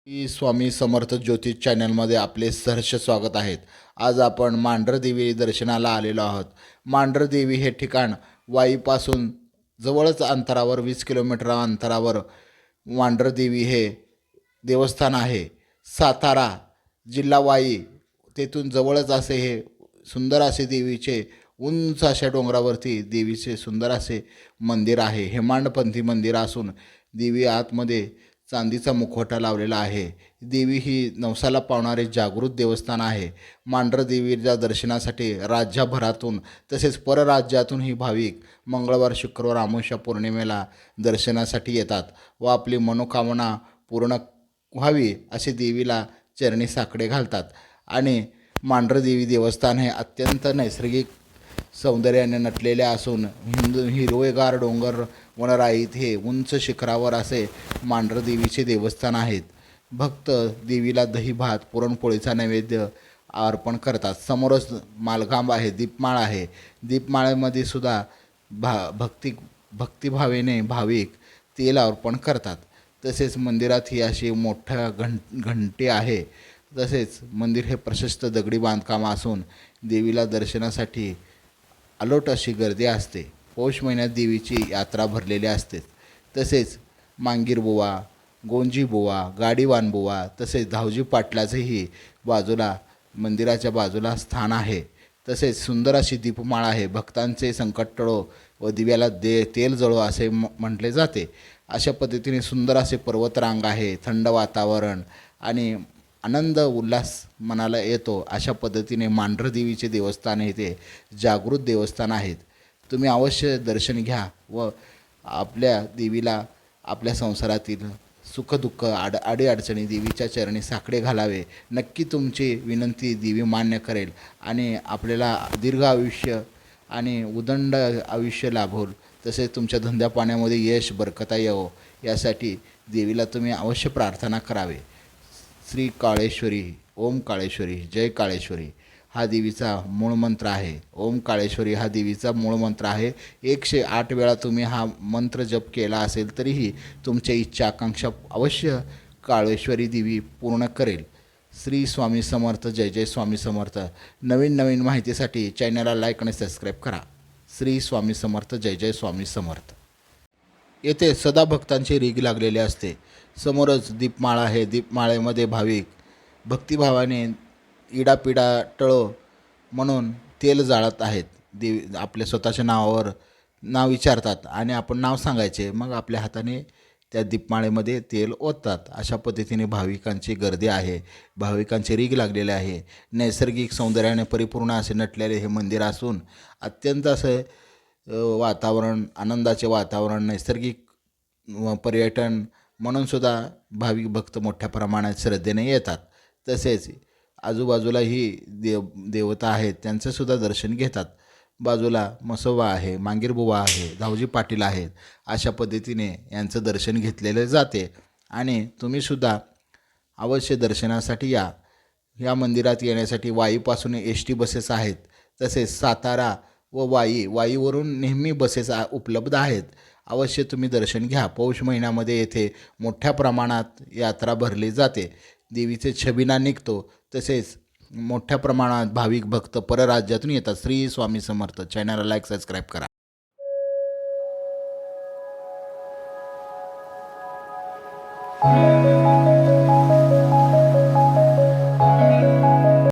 श्री स्वामी समर्थ ज्योतिष चॅनलमध्ये आपले सहर्ष स्वागत आहेत. आज आपण मांढरदेवी दर्शनाला आलेलो आहोत. मांढरदेवी हे ठिकाण वाईपासून जवळच अंतरावर 20 किलोमीटर अंतरावर मांढरदेवी हे देवस्थान आहे. सातारा जिल्हा वाई तेथून जवळच असे हे सुंदर असे देवीचे उंच अशा डोंगरावरती देवीचे सुंदर असे मंदिर आहे. हेमाडपंथी मंदिर असून देवी आतमध्ये चांदीचा मुखवटा लावलेला आहे. देवी ही नवसाला पावणारे जागृत देवस्थान आहे. मांढरदेवीच्या दर्शनासाठी राज्यभरातून तसेच परराज्यातूनही भाविक मंगळवार, शुक्रवार, अमावस्या, पौर्णिमेला दर्शनासाठी येतात व आपली मनोकामना पूर्ण व्हावी असे देवीला चरणी साकडे घालतात. आणि मांढरदेवी देवस्थान हे अत्यंत नैसर्गिक सौंदर्याने नटलेले असून हिरवेगार डोंगर वनराईत हे उंच शिखरावर असे मांढरदेवीचे देवस्थान आहेत. भक्त देवीला दही भात पुरणपोळीचा नैवेद्य अर्पण करतात. समोरच मालखांब आहे, दीपमाळ आहे. दीपमाळेमध्ये सुद्धा भक्तिभावेने भाविक तेल अर्पण करतात. तसेच मंदिरात ही अशी मोठ्या घंटी आहे. तसेच मंदिर हे प्रशस्त दगडी बांधकाम असून देवीला दर्शनासाठी अलोट अशी गर्दी असते. पौष महिन्यात देवीची यात्रा भरलेली असते. तसेच मांगीरबुवा, गोंजीबुवा, गाडीवानबुवा तसेच धावजी पाटलाचंही बाजूला मंदिराच्या बाजूला स्थान आहे. तसेच सुंदर अशी दीपमाळ आहे. भक्तांचे संकट टळो व दिव्याला तेल जळो असे म्हटले जाते. अशा पद्धतीने सुंदर असे पर्वतरांग आहे. थंड वातावरण आणि आनंद उल्हास मनाला येतो. अशा पद्धतीने मांढरदेवीचे देवस्थान हे ते जागृत देवस्थान आहेत. तुम्ही अवश्य दर्शन घ्या व आपल्या देवीला आपल्या संसारातील सुखदुःख अडीअडचणी देवीच्या चरणी साकडे घालावे. नक्की तुमची विनंती देवी मान्य करेल आणि आपल्याला दीर्घ आयुष्य आणि उदंड आयुष्य लाभोल. तसेच तुमच्या धंद्या पाण्यामध्ये यश बरकता यावं यासाठी देवीला तुम्ही अवश्य प्रार्थना करावे. श्री काळेश्वरी, ओम काळेश्वरी, जय काळेश्वरी हा देवीचा मूळ मंत्र आहे. ओम काळेश्वरी हा देवीचा मूळ मंत्र आहे. 108 वेळा तुम्ही हा मंत्र जप केला असेल तरीही तुमच्या इच्छा आकांक्षा अवश्य काळेश्वरी देवी पूर्ण करेल. श्री स्वामी समर्थ, जय जय स्वामी समर्थ. नवीन माहितीसाठी चॅनलला लाईक आणि सबस्क्राईब करा. श्री स्वामी समर्थ, जय जय स्वामी समर्थ. येथे सदा भक्तांची रीग लागलेली असते. समोरच दीपमाळ आहे. दीपमाळेमध्ये भाविक भक्तिभावाने इडापिडा टळो म्हणून तेल जाळत आहेत. आपल्या स्वतःच्या नावावर नाव विचारतात आणि आपण नाव सांगायचे, मग आपल्या हाताने त्या दीपमाळेमध्ये तेल ओततात. अशा पद्धतीने भाविकांची गर्दी आहे. भाविकांची रीग लागलेली आहे. नैसर्गिक सौंदर्याने परिपूर्ण असे नटलेले हे मंदिर असून अत्यंत असे वातावरण, आनंदाचे वातावरण, नैसर्गिक पर्यटन म्हणूनसुद्धा भाविक भक्त मोठ्या प्रमाणात श्रद्धेने येतात. तसेच आजूबाजूलाही देवता आहेत, त्यांचंसुद्धा दर्शन घेतात. बाजूला मसोबा आहे, मांगीरबुवा आहे, धावजी पाटील आहेत. अशा पद्धतीने यांचं दर्शन घेतलेलं जाते. आणि तुम्हीसुद्धा अवश्य दर्शनासाठी या. या मंदिरात येण्यासाठी वाईपासून ST बसेस आहेत. तसेच सातारा व वाईवरून नेहमी बसेस उपलब्ध आहेत. अवश्य तुम्ही दर्शन घ्या. पौष महिन्यामध्ये येथे मोठ्या प्रमाणात यात्रा भरली जाते. देवीचे छबिना निघतो. तसेच मोठ्या प्रमाणात भाविक भक्त परराज्यातून येतात. श्री स्वामी समर्थ. चॅनलला लाईक सबस्क्राईब करा.